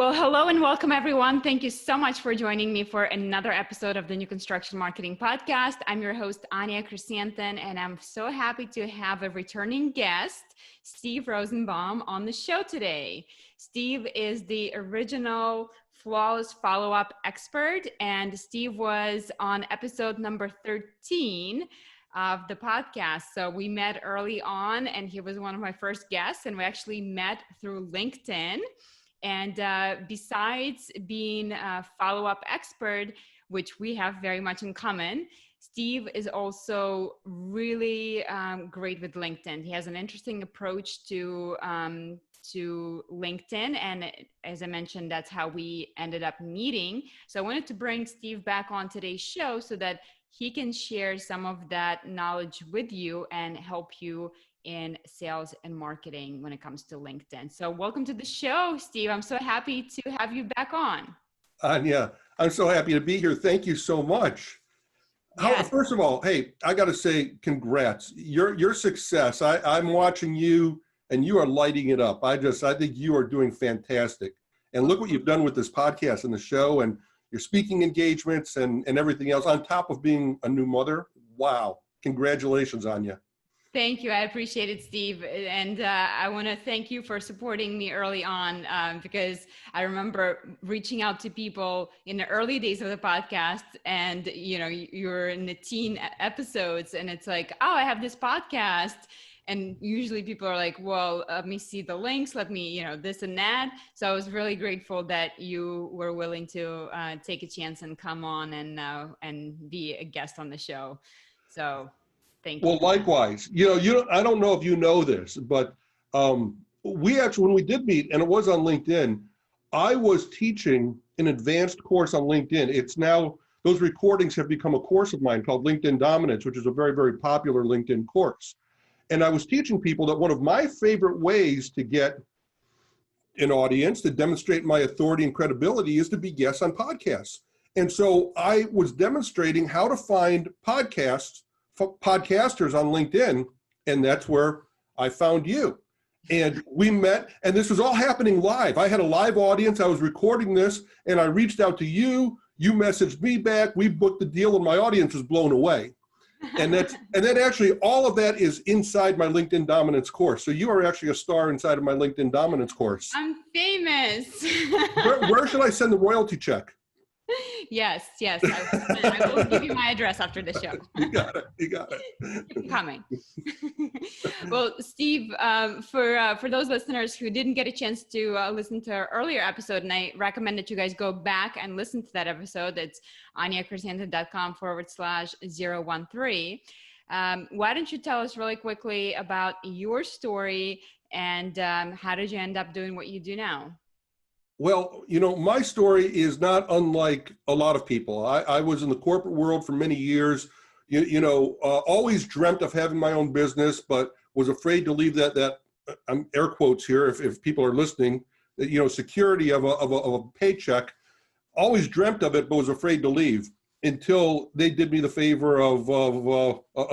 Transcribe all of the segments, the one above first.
Well, hello and welcome everyone. Thank you so much for joining me for another episode of the New Construction Marketing Podcast. I'm your host, Anya Chrysanthon, and I'm so happy to have a returning guest, Steve Rosenbaum, on the show today. Steve is the original flawless follow-up expert, and Steve was on episode number 13 of the podcast. So we met early on, and he was one of my first guests, and we actually met through LinkedIn. And besides being a follow-up expert, which we have very much in common, Steve is also really great with LinkedIn. He has an interesting approach to LinkedIn. And as I mentioned, that's how we ended up meeting. So I wanted to bring Steve back on today's show so that he can share some of that knowledge with you and help you in sales and marketing when it comes to LinkedIn. So welcome to the show, Steve. I'm so happy to have you back on. Anya, I'm so happy to be here. Thank you so much. Yes. First of all, hey, I got to say congrats. Your success. I'm watching you and you are lighting it up. I think you are doing fantastic. And look what you've done with this podcast and the show and your speaking engagements and everything else on top of being a new mother. Wow. Congratulations, Anya. Thank you. I appreciate it, Steve. And I want to thank you for supporting me early on because I remember reaching out to people in the early days of the podcast and, you know, you're in the teen episodes and it's like, oh, I have this podcast. And usually people are like, well, let me see the links, let me, you know, this and that. So I was really grateful that you were willing to take a chance and come on and be a guest on the show. So thank you. Well, likewise, I don't know if you know this, but we actually, when we did meet, and it was on LinkedIn, I was teaching an advanced course on LinkedIn. It's now, those recordings have become a course of mine called LinkedIn Dominance, which is a very, very popular LinkedIn course. And I was teaching people that one of my favorite ways to get an audience, to demonstrate my authority and credibility, is to be guests on podcasts. And so I was demonstrating how to find podcasters on LinkedIn, and that's where I found you. And we met, and this was all happening live. I had a live audience. I was recording this, and I reached out to you. You messaged me back. We booked the deal, and my audience was blown away. And then actually all of that is inside my LinkedIn Dominance course. So you are actually a star inside of my LinkedIn Dominance course. I'm famous. Where should I send the royalty check? Yes. I will give you my address after the show. You got it. Keep coming. Well, Steve, for those listeners who didn't get a chance to listen to our earlier episode, and I recommend that you guys go back and listen to that episode. It's anyachrysanthon.com/013. Why don't you tell us really quickly about your story and how did you end up doing what you do now? Well, my story is not unlike a lot of people. I was in the corporate world for many years, always dreamt of having my own business, but was afraid to leave that I'm air quotes here if people are listening, security of a paycheck. Always dreamt of it, but was afraid to leave until they did me the favor of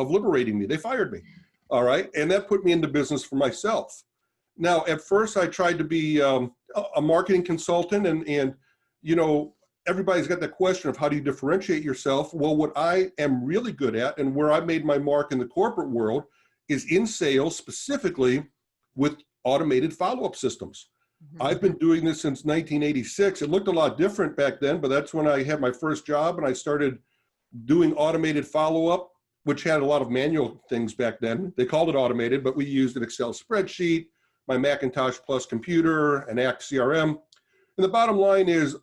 liberating me. They fired me. All right. And that put me into business for myself. Now, at first I tried to be a marketing consultant and everybody's got that question of how do you differentiate yourself? Well, what I am really good at and where I made my mark in the corporate world is in sales, specifically with automated follow-up systems. Mm-hmm. I've been doing this since 1986. It looked a lot different back then, but that's when I had my first job and I started doing automated follow-up, which had a lot of manual things back then. They called it automated, but we used an Excel spreadsheet, my Macintosh Plus computer, an Act CRM. And the bottom line is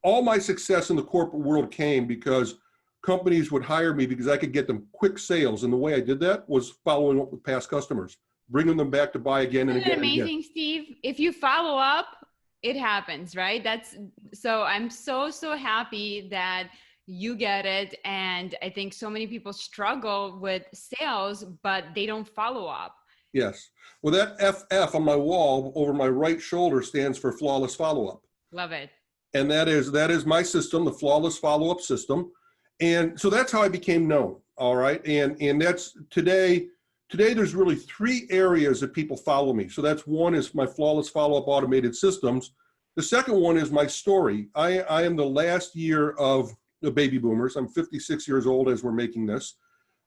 all my success in the corporate world came because companies would hire me because I could get them quick sales. And the way I did that was following up with past customers, bringing them back to buy again and again. Isn't it amazing, Steve? If you follow up, it happens, right? So I'm so happy that you get it. And I think so many people struggle with sales, but they don't follow up. Yes. Well, that FF on my wall over my right shoulder stands for flawless follow-up. Love it. And that is my system, the flawless follow-up system. And so that's how I became known. All right. And that's today there's really three areas that people follow me. So that's one is my flawless follow-up automated systems. The second one is my story. I am the last year of the baby boomers. I'm 56 years old as we're making this.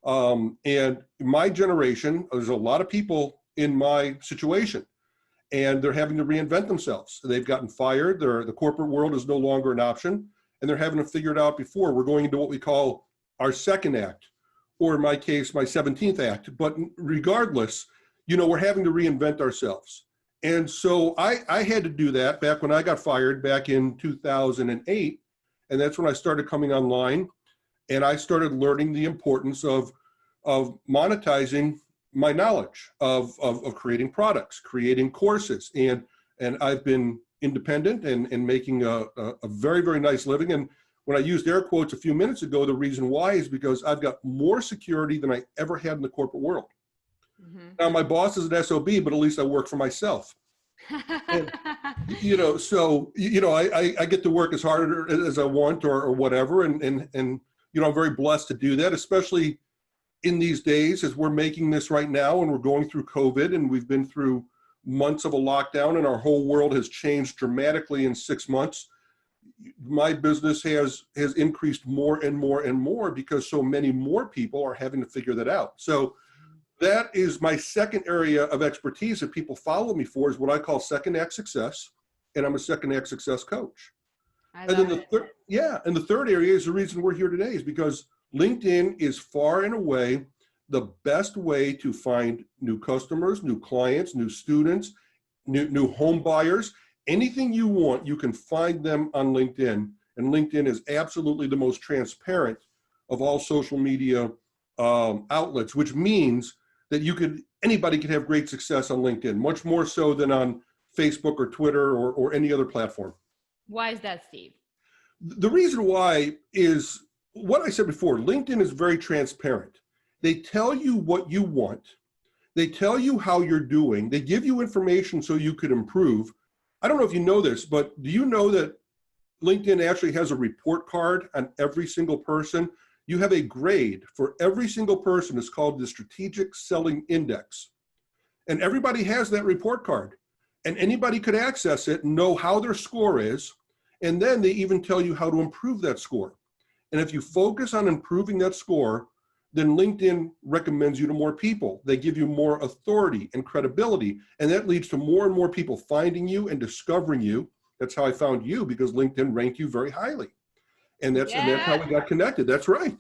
And my generation, there's a lot of people in my situation, and they're having to reinvent themselves. They've gotten fired. The corporate world is no longer an option, and they're having to figure it out before. We're going into what we call our second act, or in my case, my 17th act. But regardless, we're having to reinvent ourselves. And so I had to do that back when I got fired back in 2008. And that's when I started coming online, and I started learning the importance of monetizing my knowledge of creating products, creating courses. And I've been independent and making a very, very nice living. And when I used air quotes a few minutes ago, the reason why is because I've got more security than I ever had in the corporate world. Mm-hmm. Now, my boss is an SOB, but at least I work for myself. And, so, I get to work as hard as I want or whatever. And I'm very blessed to do that, especially in these days as we're making this right now and we're going through COVID, and we've been through months of a lockdown and our whole world has changed dramatically in 6 months. My business has increased more and more and more because so many more people are having to figure that out. So that is my second area of expertise that people follow me for, is what I call second act success. And I'm a second act success coach. And then the third area is the reason we're here today, is because LinkedIn is far and away the best way to find new customers, new clients, new students, new home buyers. Anything you want, you can find them on LinkedIn. And LinkedIn is absolutely the most transparent of all social media outlets, which means that anybody can have great success on LinkedIn, much more so than on Facebook or Twitter or any other platform. Why is that, Steve? The reason why is what I said before. LinkedIn is very transparent. They tell you what you want. They tell you how you're doing. They give you information so you could improve. I don't know if you know this, but do you know that LinkedIn actually has a report card on every single person? You have a grade for every single person. It's called the Strategic Selling Index. And everybody has that report card. And anybody could access it and know how their score is. And then they even tell you how to improve that score. And if you focus on improving that score, then LinkedIn recommends you to more people. They give you more authority and credibility. And that leads to more and more people finding you and discovering you. That's how I found you, because LinkedIn ranked you very highly. And that's how we got connected. That's right.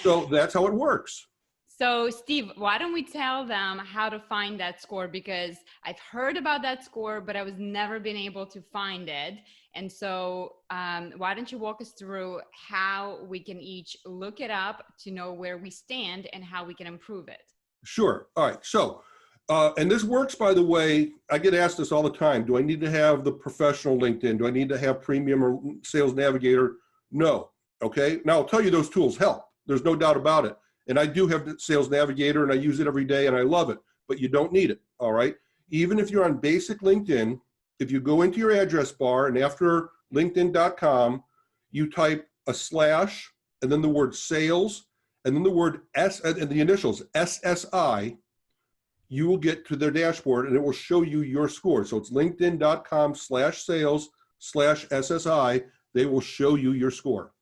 So that's how it works. So Steve, why don't we tell them how to find that score? Because I've heard about that score, but I was never been able to find it. And so why don't you walk us through how we can each look it up to know where we stand and how we can improve it? Sure. All right. So, and this works, by the way, I get asked this all the time. Do I need to have the professional LinkedIn? Do I need to have Premium or Sales Navigator? No. Okay. Now I'll tell you, those tools help. There's no doubt about it. And I do have the Sales Navigator and I use it every day and I love it, but you don't need it. All right. Even if you're on basic LinkedIn, if you go into your address bar and after linkedin.com, you type / and then the word sales and then the word S and the initials SSI, you will get to their dashboard and it will show you your score. So it's linkedin.com/sales/SSI. They will show you your score.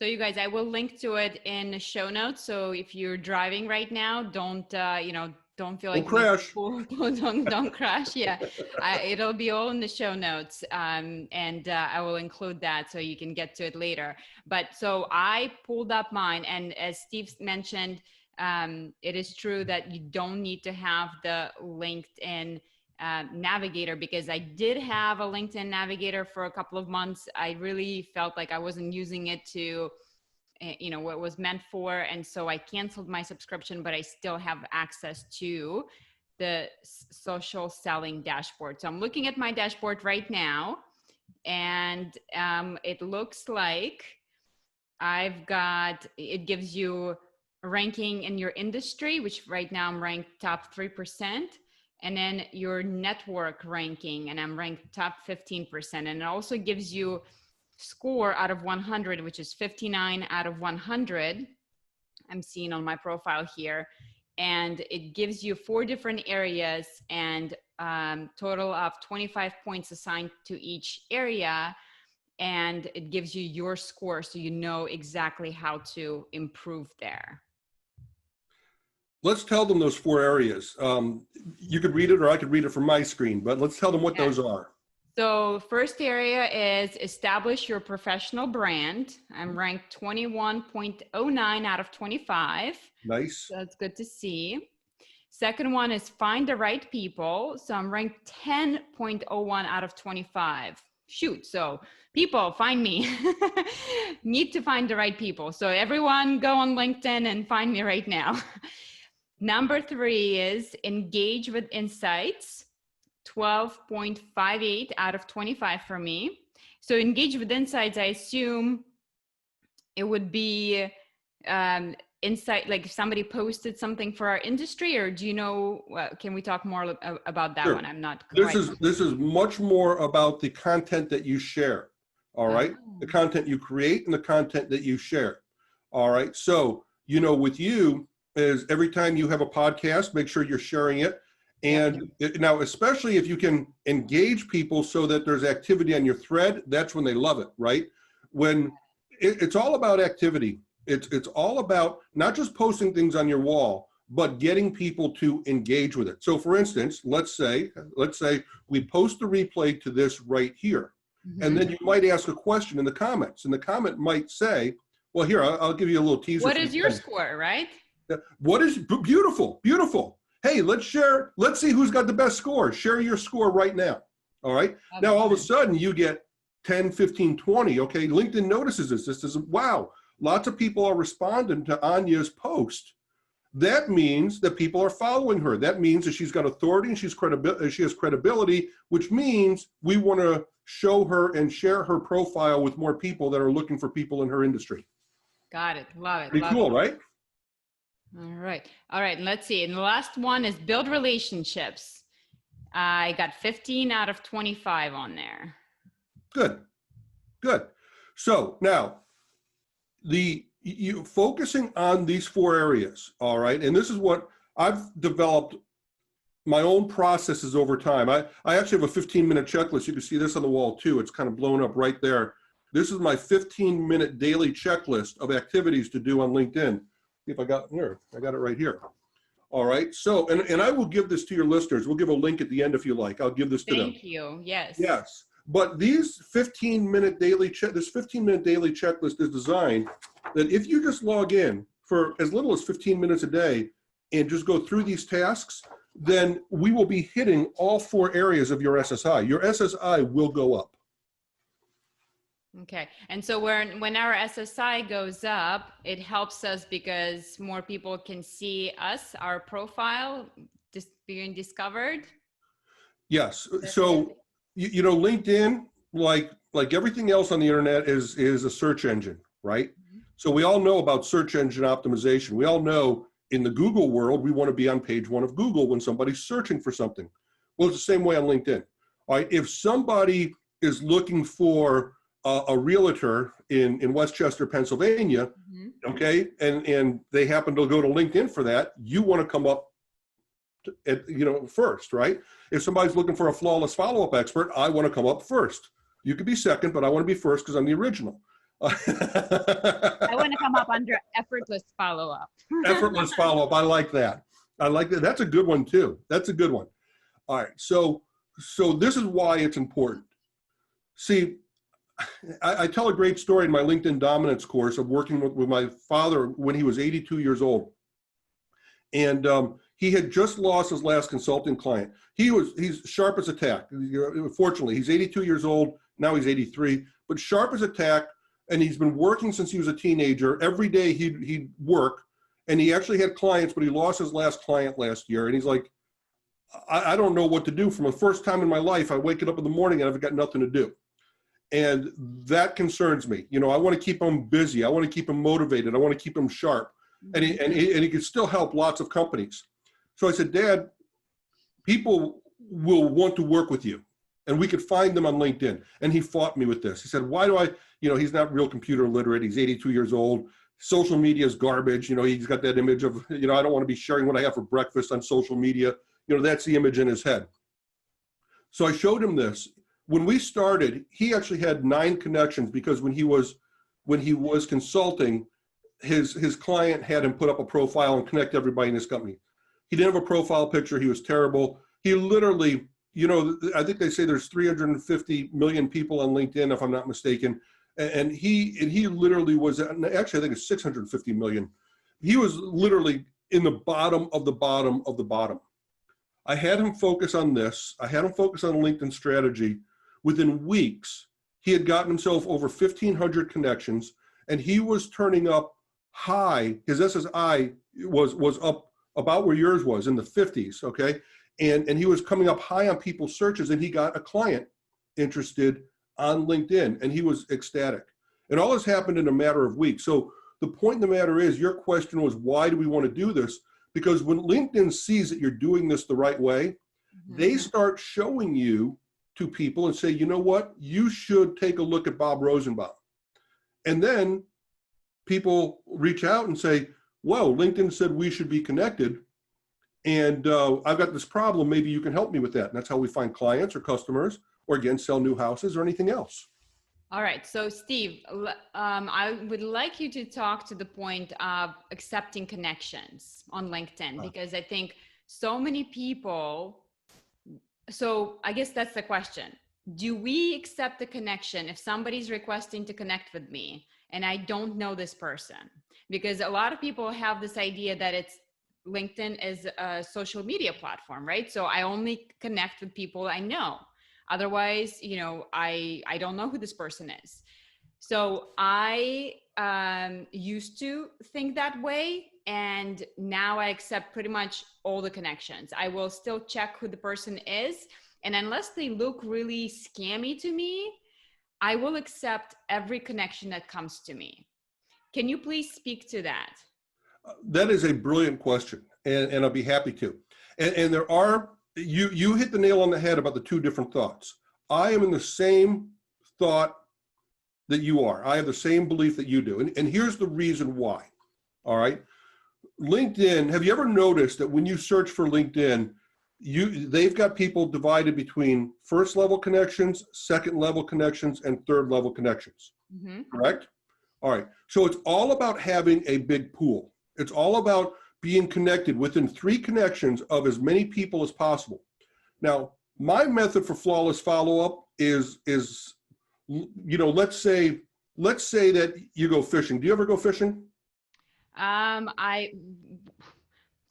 So you guys, I will link to it in the show notes. So if you're driving right now, don't feel like don't crash. Don't crash. Yeah, it'll be all in the show notes, and I will include that so you can get to it later. But so I pulled up mine, and as Steve mentioned, it is true that you don't need to have the LinkedIn Navigator, because I did have a LinkedIn Navigator for a couple of months. I really felt like I wasn't using it to, what it was meant for. And so I canceled my subscription, but I still have access to the social selling dashboard. So I'm looking at my dashboard right now, and it looks like it gives you a ranking in your industry, which right now I'm ranked top 3%. And then your network ranking, and I'm ranked top 15%. And it also gives you score out of 100, which is 59 out of 100. I'm seeing on my profile here. And it gives you 4 different areas and total of 25 points assigned to each area, and it gives you your score so you know exactly how to improve there. Let's tell them those 4 areas. You could read it or I could read it from my screen, but let's tell them what those are. So first area is establish your professional brand. I'm ranked 21.09 out of 25. Nice. So that's good to see. Second one is find the right people. So I'm ranked 10.01 out of 25. Shoot, so people, find me. Need to find the right people. So everyone go on LinkedIn and find me right now. Number 3 is engage with insights. 12.58 out of 25 for me. So engage with insights, I assume it would be insight, like if somebody posted something for our industry, or do you know, can we talk more about that? Sure. One? I'm not quite. This is much more about the content that you share. All right. Oh. The content you create and the content that you share. All right. So, you know, with you is every time you have a podcast, make sure you're sharing it. And now, especially if you can engage people so that there's activity on your thread, that's when they love it, right? When it's all about activity. It's all about not just posting things on your wall, but getting people to engage with it. So for instance, let's say we post the replay to this right here. Mm-hmm. And then you might ask a question in the comments, and the comment might say, well, here, I'll give you a little teaser. What is your score, right? What is beautiful, beautiful. Hey, let's share. Let's see who's got the best score. Share your score right now. All right. Okay. Now, all of a sudden, you get 10, 15, 20. Okay. LinkedIn notices this. This is, wow, lots of people are responding to Anya's post. That means that people are following her. That means that she's got authority and she has credibility, which means we want to show her and share her profile with more people that are looking for people in her industry. Got it. Love it. Pretty cool, right? All right. All right. Let's see. And the last one is build relationships. I got 15 out of 25 on there. Good. Good. So now you focusing on these 4 areas. All right. And this is what I've developed my own processes over time. I actually have a 15-minute checklist. You can see this on the wall too. It's kind of blown up right there. This is my 15-minute daily checklist of activities to do on LinkedIn. If I got here, I got it right here. All right. So, and I will give this to your listeners. We'll give a link at the end if you like. I'll give this to them. Thank you. Yes. Yes. But these 15-minute daily this 15-minute daily checklist is designed that if you just log in for as little as 15 minutes a day and just go through these tasks, then we will be hitting all 4 areas of your SSI. Your SSI will go up. Okay. And so when our SSI goes up, it helps us because more people can see us, our profile just being discovered. Yes. So, you know, LinkedIn, like everything else on the internet is a search engine, right? Mm-hmm. So we all know about search engine optimization. We all know in the Google world, we want to be on page 1 of Google when somebody's searching for something. Well, it's the same way on LinkedIn. All right. If somebody is looking for a realtor in Westchester, Pennsylvania, mm-hmm. okay, and they happen to go to LinkedIn for that, you want to come up first, right? If somebody's looking for a flawless follow-up expert, I want to come up first. You could be second, but I want to be first because I'm the original. I want to come up under effortless follow-up. Effortless follow-up. I like that. I like that. That's a good one too. That's a good one. All right. So this is why it's important. See, I tell a great story in my LinkedIn dominance course of working with my father when he was 82 years old. And he had just lost his last consulting client. He's sharp as a tack. Fortunately, he's 82 years old. Now he's 83, but sharp as a tack. And he's been working since he was a teenager. Every day he'd work, and he actually had clients, but he lost his last client last year. And he's like, I don't know what to do. From the first time in my life, I wake up in the morning and I've got nothing to do. And that concerns me. You know, I want to keep him busy. I want to keep him motivated. I want to keep him sharp. And he can still help lots of companies. So I said, Dad, people will want to work with you, and we could find them on LinkedIn. And he fought me with this. He said, why do he's not real computer literate. He's 82 years old. Social media is garbage. You know, he's got that image of, I don't want to be sharing what I have for breakfast on social media. You know, that's the image in his head. So I showed him this. When we started, he actually had 9 connections because when he was consulting, his client had him put up a profile and connect everybody in his company. He didn't have a profile picture. He was terrible. He literally, I think they say there's 350 million people on LinkedIn, if I'm not mistaken. And he literally was, actually, I think it's 650 million. He was literally in the bottom of the bottom of the bottom. I had him focus on this. I had him focus on LinkedIn strategy. Within weeks, he had gotten himself over 1,500 connections, and he was turning up high. His SSI was up about where yours was, in the 50s, okay? And he was coming up high on people's searches, and he got a client interested on LinkedIn, and he was ecstatic. And all this happened in a matter of weeks. So the point of the matter is, your question was, why do we want to do this? Because when LinkedIn sees that you're doing this the right way, they start showing you to people and say, you know what, you should take a look at Bob Rosenbaum. And then people reach out and say, whoa, LinkedIn said we should be connected. And I've got this problem, maybe you can help me with that. And that's how we find clients or customers, or again, sell new houses or anything else. All right. So Steve, I would like you to talk to the point of accepting connections on LinkedIn, because I think so many people, so I guess that's the question. Do we accept the connection if somebody's requesting to connect with me and I don't know this person? Because a lot of people have this idea that LinkedIn is a social media platform, right? So I only connect with people I know. Otherwise, I don't know who this person is. So I used to think that way. And now I accept pretty much all the connections. I will still check who the person is. And unless they look really scammy to me, I will accept every connection that comes to me. Can you please speak to that? That is a brilliant question, and I'll be happy to. And there are, you hit the nail on the head about the 2 different thoughts. I am in the same thought that you are. I have the same belief that you do. And here's the reason why. All right. LinkedIn, have you ever noticed that when you search for LinkedIn, they've got people divided between 1st level connections, 2nd level connections, and 3rd level connections, correct? All right, so it's all about having a big pool. It's all about being connected within 3 connections of as many people as possible. Now, my method for flawless follow-up is let's say that you go fishing. Do you ever go fishing? I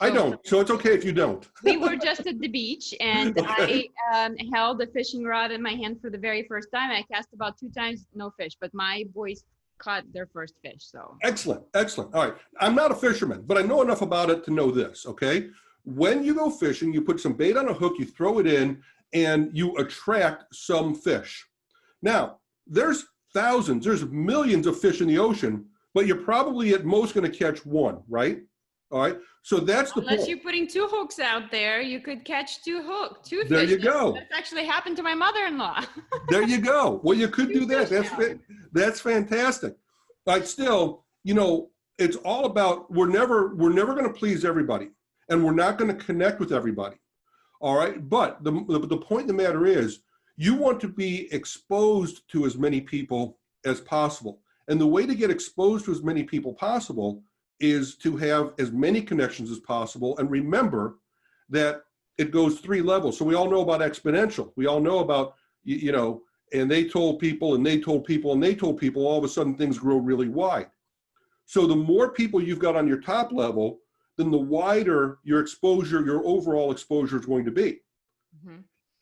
don't, so it's okay if you don't. We were just at the beach, and okay. I held a fishing rod in my hand for the very first time. I cast about 2 times, no fish, but my boys caught their first fish. So excellent. All right. I'm not a fisherman, but I know enough about it to know this, okay? When you go fishing, you put some bait on a hook, you throw it in, and you attract some fish. Now, there's thousands, there's millions of fish in the ocean, but you're probably at most going to catch 1, right? All right. So that's the point. Unless you're putting 2 hooks out there, you could catch 2 fish. There you go. That's actually happened to my mother-in-law. There you go. Well, you could do that. That's fantastic. But still, it's all about, we're never going to please everybody, and we're not going to connect with everybody. All right. But the point of the matter is, you want to be exposed to as many people as possible. And the way to get exposed to as many people possible is to have as many connections as possible. And remember that it goes 3 levels. So we all know about exponential. We all know about, and they told people, and they told people, and they told people, all of a sudden things grow really wide. So the more people you've got on your top level, then the wider your exposure, your overall exposure is going to be.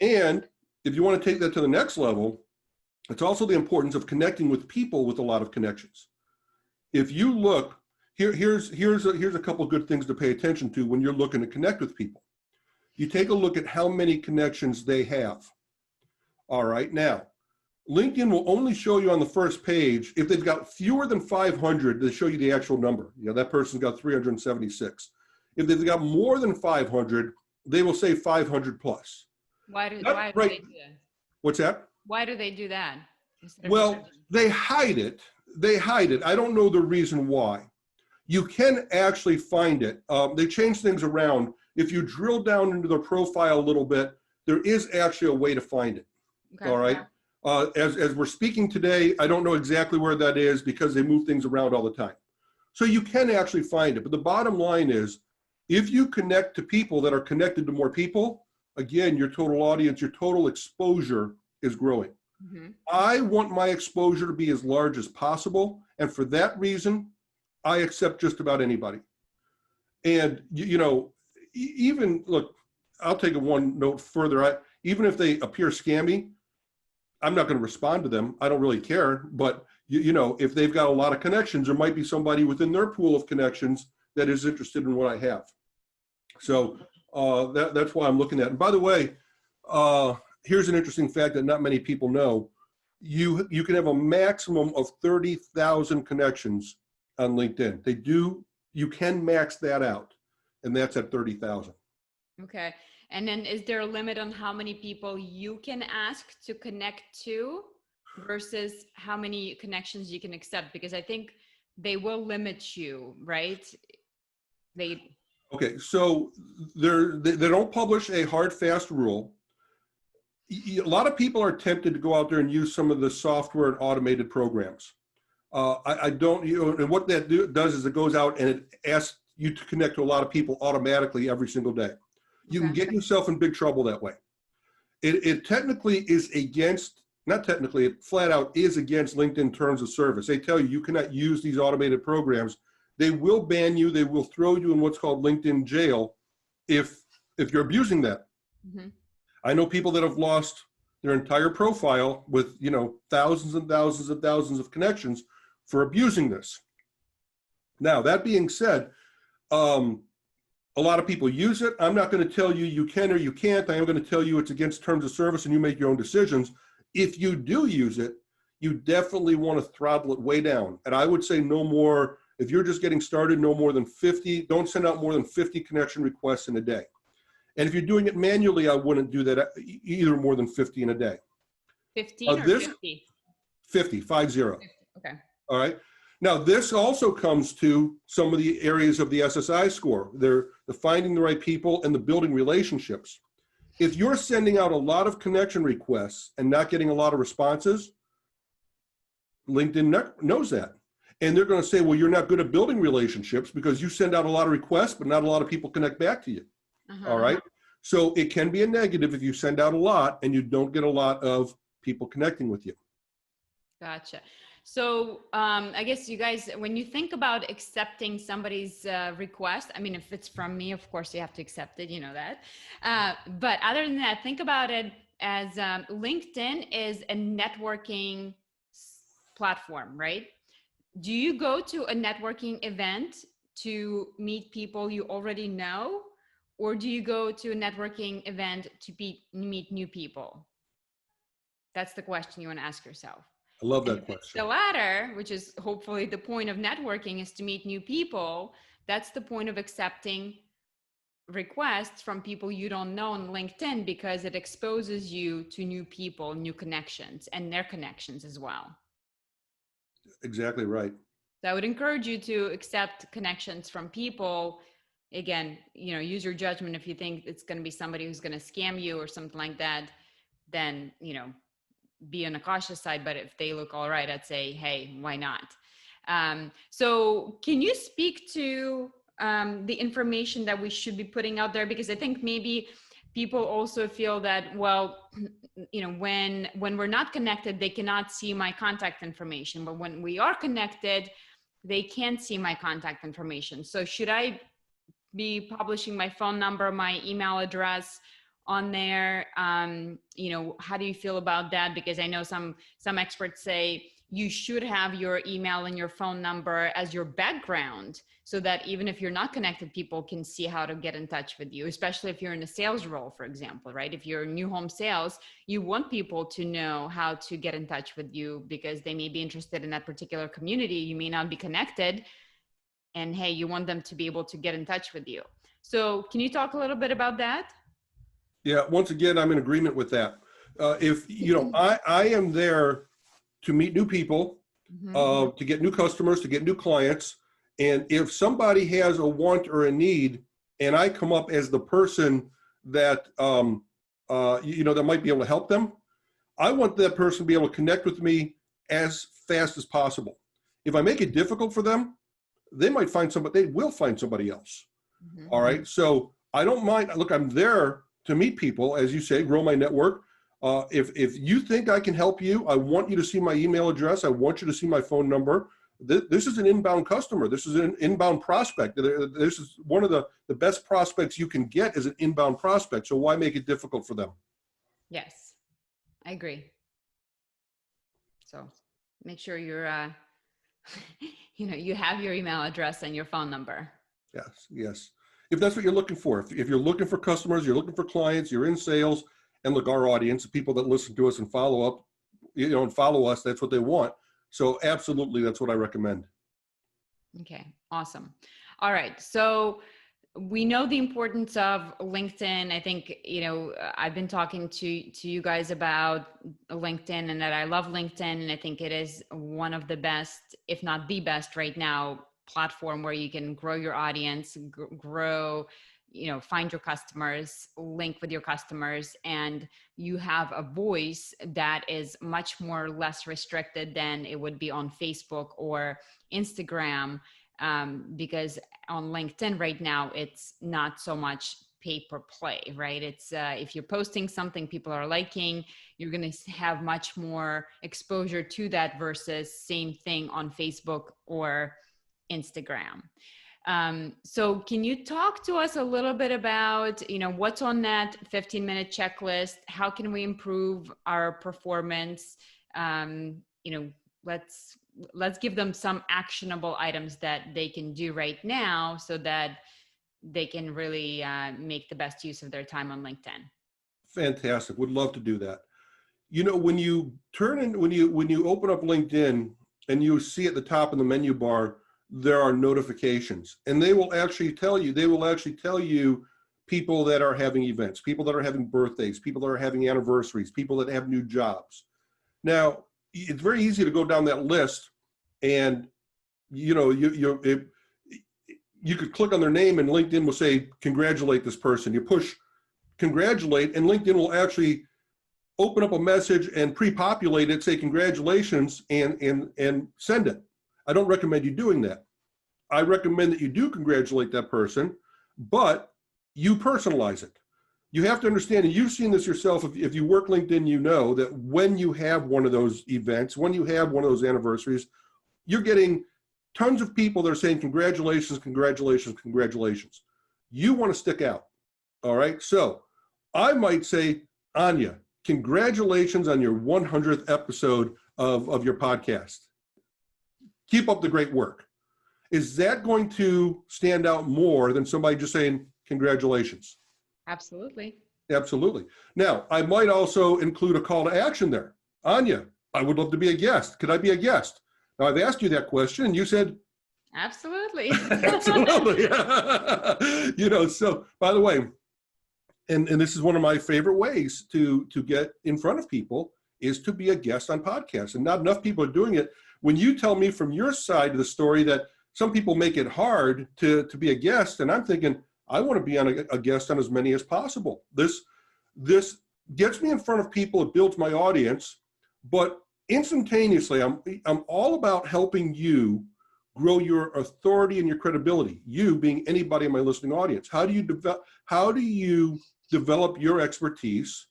And if you want to take that to the next level, it's also the importance of connecting with people with a lot of connections. If you look, here's a couple of good things to pay attention to when you're looking to connect with people. You take a look at how many connections they have. All right, now, LinkedIn will only show you on the first page, if they've got fewer than 500, they show you the actual number. That person's got 376. If they've got more than 500, they will say 500 plus. Why do they do that? What's that? Why do they do that? Well, they hide it. I don't know the reason why. You can actually find it. They change things around. If you drill down into their profile a little bit, there is actually a way to find it. Okay. All right. As we're speaking today, I don't know exactly where that is because they move things around all the time. So you can actually find it. But the bottom line is, if you connect to people that are connected to more people, again, your total audience, your total exposure is growing. Mm-hmm. I want my exposure to be as large as possible. And for that reason, I accept just about anybody. And, even look, I'll take it one note further. Even if they appear scammy, I'm not going to respond to them. I don't really care. But, if they've got a lot of connections, there might be somebody within their pool of connections that is interested in what I have. So that's why I'm looking at it. And by the way, here's an interesting fact that not many people know. You can have a maximum of 30,000 connections on LinkedIn. You can max that out, and that's at 30,000. Okay. And then is there a limit on how many people you can ask to connect to versus how many connections you can accept? Because I think they will limit you, right? Okay, so they don't publish a hard, fast rule. A lot of people are tempted to go out there and use some of the software and automated programs. I don't, and what that does is it goes out and it asks you to connect to a lot of people automatically every single day. You can get yourself in big trouble that way. It technically is against, not technically, it flat out is against LinkedIn terms of service. They tell you cannot use these automated programs. They will ban you. They will throw you in what's called LinkedIn jail if you're abusing that. Mm-hmm. I know people that have lost their entire profile with, thousands and thousands and thousands of connections for abusing this. Now, that being said, a lot of people use it. I'm not going to tell you you can or you can't. I am going to tell you it's against terms of service and you make your own decisions. If you do use it, you definitely want to throttle it way down. And I would say no more, if you're just getting started, no more than 50, don't send out more than 50 connection requests in a day. And if you're doing it manually, I wouldn't do that either more than 50 in a day. 15 or 50? 50, 50. Okay. All right. Now, this also comes to some of the areas of the SSI score. They're the finding the right people and the building relationships. If you're sending out a lot of connection requests and not getting a lot of responses, LinkedIn knows that. And they're going to say, well, you're not good at building relationships because you send out a lot of requests, but not a lot of people connect back to you. Uh-huh. All right. So it can be a negative if you send out a lot and you don't get a lot of people connecting with you. Gotcha. So I guess you guys, when you think about accepting somebody's request, I mean, if it's from me, of course you have to accept it, you know that. But other than that, think about it as LinkedIn is a networking platform, right? Do you go to a networking event to meet people you already know? Or do you go to a networking event to meet new people? That's the question you want to ask yourself. I love that question. The latter, which is hopefully the point of networking, is to meet new people. That's the point of accepting requests from people you don't know on LinkedIn, because it exposes you to new people, new connections, and their connections as well. Exactly right. So I would encourage you to accept connections from people. Again, use your judgment. If you think it's going to be somebody who's going to scam you or something like that, then, be on a cautious side. But if they look all right, I'd say, hey, why not? So can you speak to the information that we should be putting out there? Because I think maybe people also feel that, well, when we're not connected, they cannot see my contact information. But when we are connected, they can see my contact information. So should I be publishing my phone number, my email address on there? How do you feel about that? Because I know some experts say you should have your email and your phone number as your background, so that even if you're not connected, people can see how to get in touch with you, especially if you're in a sales role, for example, right? If you're in new home sales, you want people to know how to get in touch with you because they may be interested in that particular community. You may not be connected, and hey, you want them to be able to get in touch with you. So can you talk a little bit about that? Yeah, once again, I'm in agreement with that. I am there to meet new people, to get new customers, to get new clients. And if somebody has a want or a need, and I come up as the person that that might be able to help them. I want that person to be able to connect with me as fast as possible. If I make it difficult for them, they will find somebody else. Mm-hmm. All right. So I don't mind. Look, I'm there to meet people, as you say, grow my network. If you think I can help you, I want you to see my email address. I want you to see my phone number. This is an inbound customer. This is an inbound prospect. This is one of the best prospects you can get is an inbound prospect. So why make it difficult for them? Yes, I agree. So make sure you're, you have your email address and your phone number. Yes, yes. If that's what you're looking for, if you're looking for customers, you're looking for clients, you're in sales, and look, our audience, the people that listen to us and follow up, and follow us, that's what they want. So absolutely, that's what I recommend. Okay, awesome. All right. So we know the importance of LinkedIn. I think, I've been talking to you guys about LinkedIn and that I love LinkedIn. And I think it is one of the best, if not the best right now, platform where you can grow your audience, grow, find your customers, link with your customers, and you have a voice that is much more less restricted than it would be on Facebook or Instagram. Because on LinkedIn right now, it's not so much pay per play, right? It's if you're posting something people are liking, you're going to have much more exposure to that versus same thing on Facebook or Instagram. So can you talk to us a little bit about, what's on that 15-minute checklist? How can we improve our performance? Let's give them some actionable items that they can do right now so that they can really make the best use of their time on LinkedIn. Fantastic. Would love to do that. When you open up LinkedIn and you see at the top of the menu bar, there are notifications, and they will actually tell you people that are having events, people that are having birthdays, people that are having anniversaries, people that have new jobs. Now, it's very easy to go down that list and, you could click on their name and LinkedIn will say, congratulate this person. You push congratulate and LinkedIn will actually open up a message and pre-populate it, say congratulations, and send it. I don't recommend you doing that. I recommend that you do congratulate that person, but you personalize it. You have to understand, and you've seen this yourself, if you work LinkedIn, you know that when you have one of those events, when you have one of those anniversaries, you're getting tons of people that are saying congratulations, congratulations, congratulations. You want to stick out, all right? So I might say, Anya, congratulations on your 100th episode of your podcast. Keep up the great work. Is that going to stand out more than somebody just saying congratulations? Absolutely. Absolutely. Now, I might also include a call to action there. Anya, I would love to be a guest. Could I be a guest? Now, I've asked you that question and you said, absolutely. absolutely. So by the way, and this is one of my favorite ways to get in front of people is to be a guest on podcasts. And not enough people are doing it. When you tell me from your side of the story that some people make it hard to be a guest, and I'm thinking, I want to be on a guest on as many as possible. This gets me in front of people, it builds my audience, but instantaneously, I'm all about helping you grow your authority and your credibility. You being anybody in my listening audience. How do you develop your expertise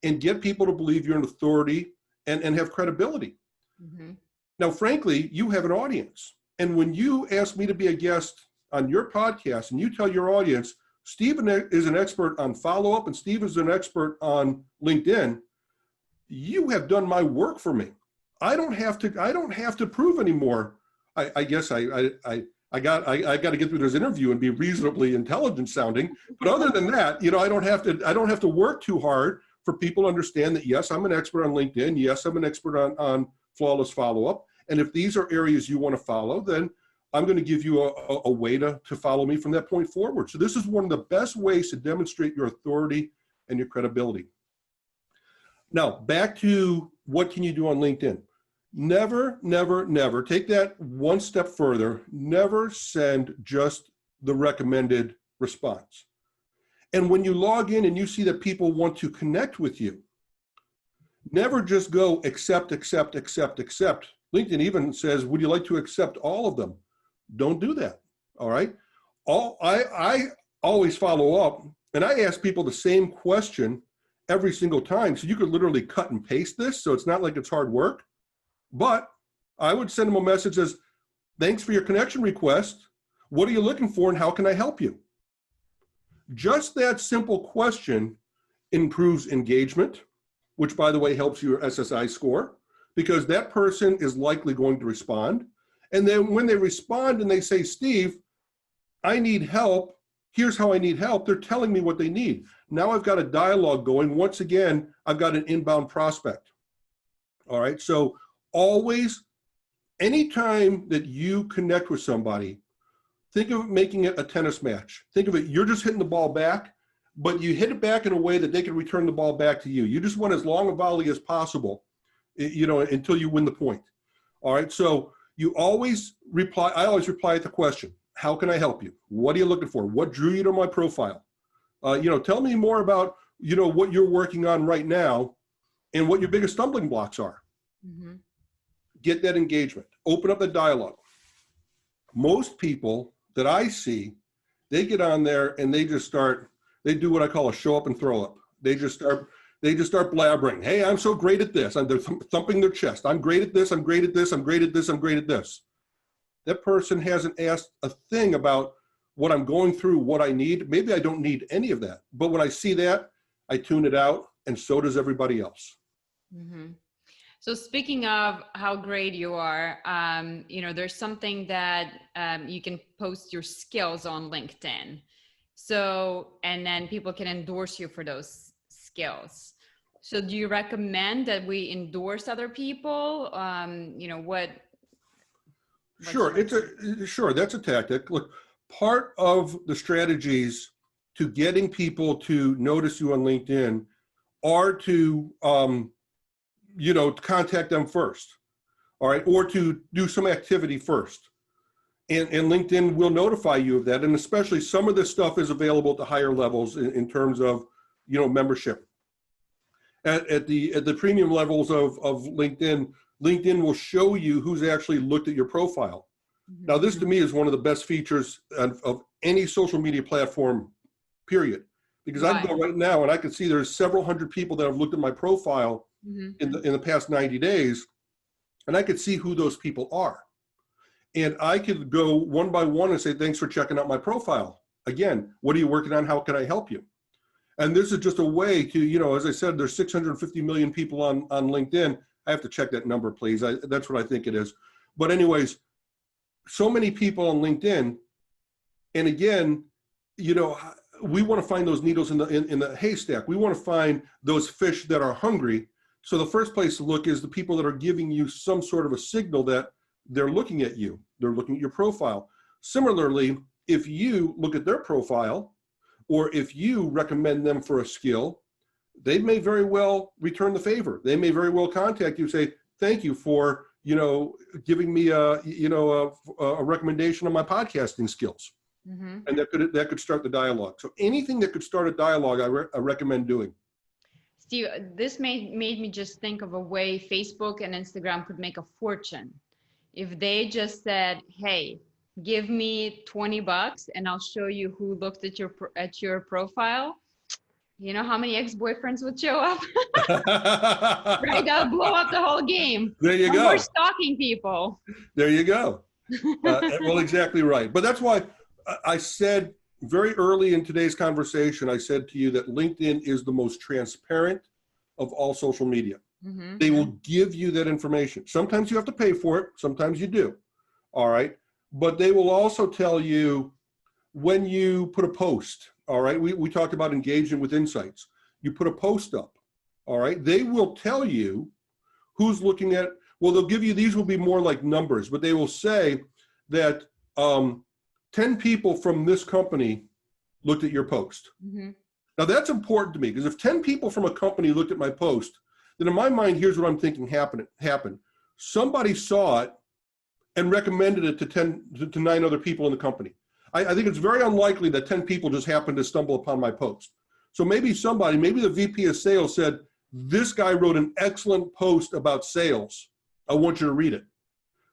and get people to believe you're an authority and have credibility? Mm-hmm. Now, frankly, you have an audience. And when you ask me to be a guest on your podcast and you tell your audience, Steve is an expert on follow-up and Steve is an expert on LinkedIn, you have done my work for me. I don't have to prove anymore. I guess I got to get through this interview and be reasonably intelligent sounding. But other than that, I don't have to work too hard for people to understand that, yes, I'm an expert on LinkedIn. Yes, I'm an expert on flawless follow-up. And if these are areas you want to follow, then I'm going to give you a way to follow me from that point forward. So this is one of the best ways to demonstrate your authority and your credibility. Now, back to what can you do on LinkedIn? Never, never, never take that one step further. Never send just the recommended response. And when you log in and you see that people want to connect with you, never just go accept, accept, accept, accept. LinkedIn even says, would you like to accept all of them? Don't do that. All right. I always follow up, and I ask people the same question every single time. So you could literally cut and paste this. So it's not like it's hard work, but I would send them a message as, thanks for your connection request. What are you looking for and how can I help you? Just that simple question improves engagement, which by the way helps your SSI score, because that person is likely going to respond. And then when they respond and they say, Steve, I need help, here's how I need help, they're telling me what they need. Now I've got a dialogue going. Once again, I've got an inbound prospect. All right, so always, anytime that you connect with somebody, think of making it a tennis match. Think of it, you're just hitting the ball back, but you hit it back in a way that they can return the ball back to you. You just want as long a volley as possible, until you win the point. All right, so you always reply, I always reply at the question, how can I help you? What are you looking for? What drew you to my profile? Tell me more about, what you're working on right now and what your biggest stumbling blocks are. Mm-hmm. Get that engagement, open up the dialogue. Most people that I see, they get on there and they do what I call a show up and throw up. They just start blabbering. Hey, I'm so great at this. And they're thumping their chest. I'm great at this. I'm great at this. I'm great at this. I'm great at this. That person hasn't asked a thing about what I'm going through, what I need. Maybe I don't need any of that. But when I see that, I tune it out, and so does everybody else. Mm-hmm. So speaking of how great you are, there's something that you can post your skills on LinkedIn. So, and then people can endorse you for those skills. So do you recommend that we endorse other people? Sure, that's a tactic. Look, part of the strategies to getting people to notice you on LinkedIn are to, contact them first, all right, or to do some activity first. And LinkedIn will notify you of that. And especially some of this stuff is available to higher levels in terms of, membership. At the premium levels of LinkedIn, LinkedIn will show you who's actually looked at your profile. Mm-hmm. Now, this to me is one of the best features of any social media platform, period. Because I can go right now and I can see there's several hundred people that have looked at my profile in the past 90 days, and I could see who those people are. And I could go one by one and say, thanks for checking out my profile. Again, what are you working on? How can I help you? And this is just a way to, as I said, there's 650 million people on LinkedIn. I have to check that number, please. That's what I think it is. But anyways, so many people on LinkedIn. And again, we want to find those needles in the haystack. We want to find those fish that are hungry. So the first place to look is the people that are giving you some sort of a signal that they're looking at you. They're looking at your profile. Similarly, if you look at their profile, or if you recommend them for a skill, they may very well return the favor. They may very well contact you and say, thank you for, giving me a recommendation on my podcasting skills. Mm-hmm. And that could start the dialogue. So anything that could start a dialogue, I recommend doing. Steve, this made me just think of a way Facebook and Instagram could make a fortune. If they just said, hey, give me $20 and I'll show you who looked at your profile. You know how many ex-boyfriends would show up? Right, that'll blow up the whole game. There you go. We're stalking people. There you go. Well, exactly right. But that's why I said very early in today's conversation, I said to you that LinkedIn is the most transparent of all social media. Mm-hmm. They will give you that information. Sometimes you have to pay for it. Sometimes you do. All right. But they will also tell you when you put a post. All right. We talked about engaging with insights. You put a post up. All right. They will tell you who's looking at, well, they'll give you, these will be more like numbers, but they will say that 10 people from this company looked at your post. Mm-hmm. Now that's important to me because if 10 people from a company looked at my post, then in my mind, here's what I'm thinking happened. Somebody saw it and recommended it to 9 other people in the company. I think it's very unlikely that 10 people just happened to stumble upon my post. So maybe maybe the VP of sales said, this guy wrote an excellent post about sales. I want you to read it.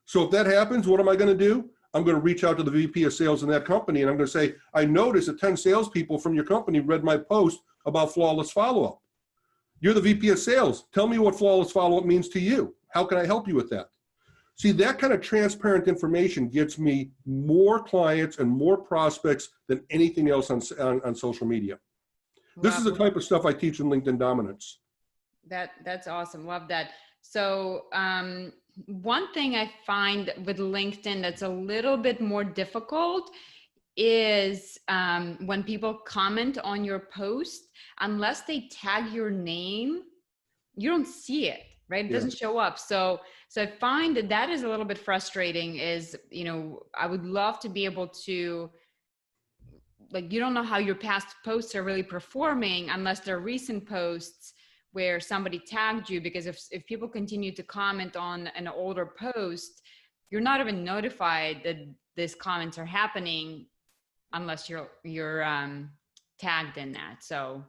So if that happens, what am I going to do? I'm going to reach out to the VP of sales in that company, and I'm going to say, I noticed that 10 salespeople from your company read my post about flawless follow-up. You're the VP of sales. Tell me what flawless follow-up means to you. How can I help you with that? See, that kind of transparent information gets me more clients and more prospects than anything else on social media. This is the type of stuff I teach in LinkedIn Dominance. That's awesome. Love that. So one thing I find with LinkedIn that's a little bit more difficult is when people comment on your post, unless they tag your name, you don't see it, right? It doesn't show up. So I find that is a little bit frustrating is, I would love to be able to, like, you don't know how your past posts are really performing unless they're recent posts where somebody tagged you, because if people continue to comment on an older post, you're not even notified that these comments are happening unless you're tagged in that. So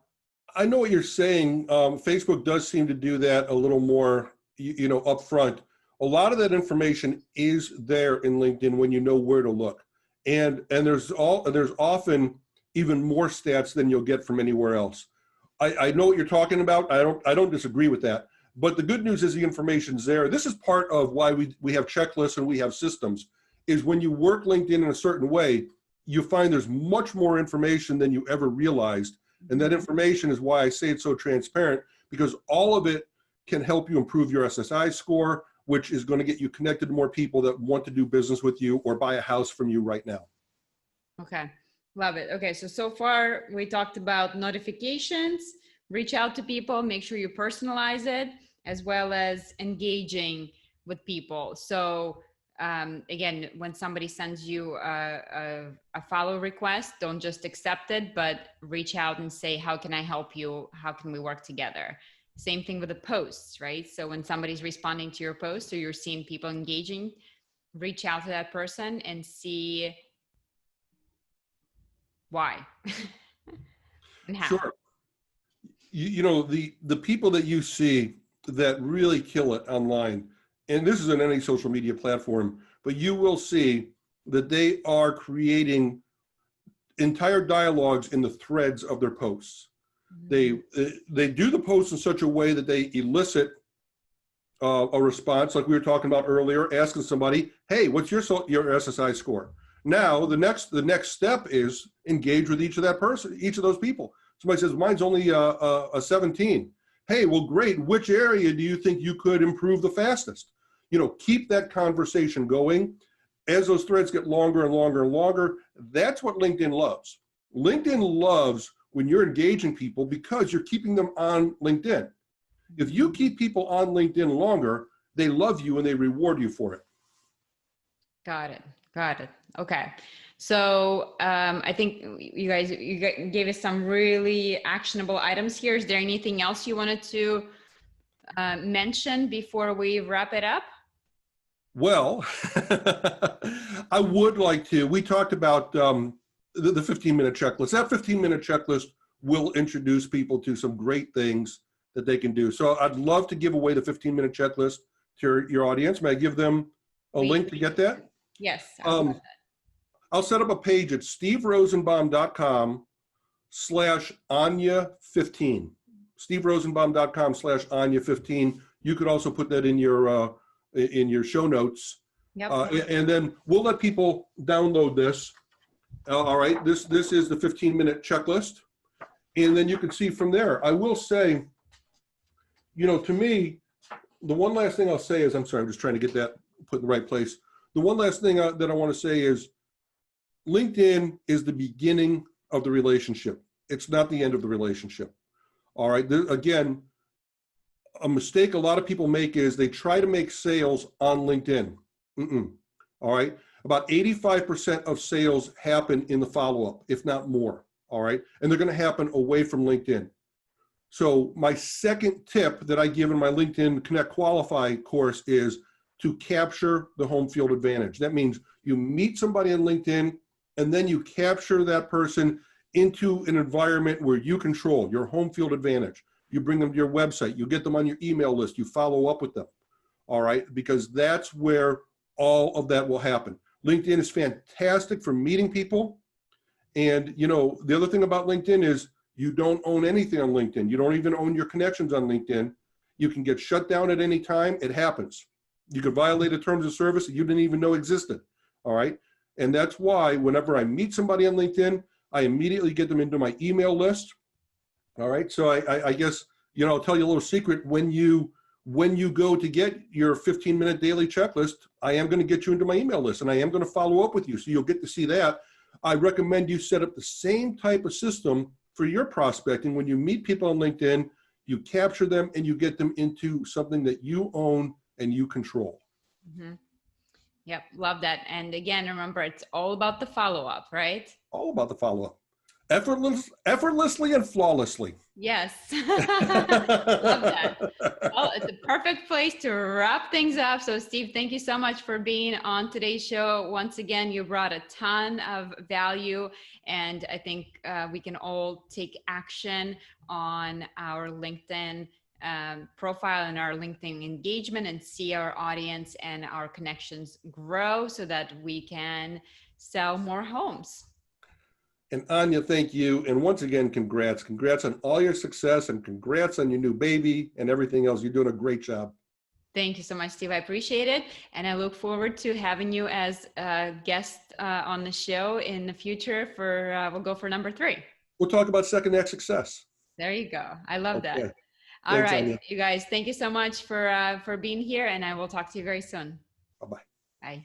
I know what you're saying. Facebook does seem to do that a little more, upfront. A lot of that information is there in LinkedIn when you know where to look, and there's often even more stats than you'll get from anywhere else. I know what you're talking about. I don't disagree with that. But the good news is the information's there. This is part of why we have checklists and we have systems, is when you work LinkedIn in a certain way, you find there's much more information than you ever realized. And that information is why I say it's so transparent, because all of it can help you improve your SSI score, which is going to get you connected to more people that want to do business with you or buy a house from you right now. Okay. Love it. Okay. So far we talked about notifications, reach out to people, make sure you personalize it, as well as engaging with people. So again, when somebody sends you a follow request, don't just accept it, but reach out and say, how can I help you? How can we work together? Same thing with the posts, right? So when somebody's responding to your post or you're seeing people engaging, reach out to that person and see why and how. Sure. The people that you see that really kill it online, and this is on any social media platform, but you will see that they are creating entire dialogues in the threads of their posts. Mm-hmm. They do the posts in such a way that they elicit a response, like we were talking about earlier, asking somebody, hey, what's your SSI score? Now, the next step is engage with each of those people. Somebody says, mine's only a 17. Hey, well, great. Which area do you think you could improve the fastest? Keep that conversation going. As those threads get longer and longer and longer, that's what LinkedIn loves. LinkedIn loves when you're engaging people because you're keeping them on LinkedIn. If you keep people on LinkedIn longer, they love you and they reward you for it. Got it. Okay. So I think you gave us some really actionable items here. Is there anything else you wanted to mention before we wrap it up? Well, I would like to. We talked about the 15-minute checklist. That 15-minute checklist will introduce people to some great things that they can do. So I'd love to give away the 15-minute checklist to your audience. May I give them a link to get that? Yes. I'll set up a page at steverosenbaum.com/Anya15. steverosenbaum.com/Anya15. You could also put that in your show notes. Yep. And then we'll let people download this. All right. This is the 15-minute checklist. And then you can see from there. I will say, to me, the one last thing I'll say is, I'm sorry, I'm just trying to get that put in the right place. The one last thing that I want to say is LinkedIn is the beginning of the relationship. It's not the end of the relationship. All right. Again, a mistake a lot of people make is they try to make sales on LinkedIn. All right. About 85% of sales happen in the follow-up, if not more. All right. And they're going to happen away from LinkedIn. So my second tip that I give in my LinkedIn Connect Qualify course is to capture the home field advantage. That means you meet somebody on LinkedIn and then you capture that person into an environment where you control your home field advantage. You bring them to your website, you get them on your email list, you follow up with them. All right, because that's where all of that will happen. LinkedIn is fantastic for meeting people. And the other thing about LinkedIn is you don't own anything on LinkedIn. You don't even own your connections on LinkedIn. You can get shut down at any time. It happens. You could violate a terms of service that you didn't even know existed. All right. And that's why whenever I meet somebody on LinkedIn, I immediately get them into my email list. All right. So I guess, I'll tell you a little secret. When you go to get your 15-minute daily checklist, I am going to get you into my email list, and I am going to follow up with you. So you'll get to see that. I recommend you set up the same type of system for your prospecting. When you meet people on LinkedIn, you capture them and you get them into something that you own and you control. Mm-hmm. Yep. Love that. And again, remember, it's all about the follow-up, right? All about the follow-up. Effortlessly and flawlessly. Yes. Love that. Well, it's a perfect place to wrap things up. So Steve, thank you so much for being on today's show. Once again, you brought a ton of value, and I think we can all take action on our LinkedIn profile and our LinkedIn engagement and see our audience and our connections grow so that we can sell more homes. And Anya, thank you. And once again, congrats. Congrats on all your success, and congrats on your new baby and everything else. You're doing a great job. Thank you so much, Steve. I appreciate it. And I look forward to having you as a guest on the show in the future we'll go for number 3. We'll talk about second act success. There you go. I love Okay. that. All Thanks, right, Anya. you guys, thank you so much for being here, and I will talk to you very soon. Bye-bye. Bye.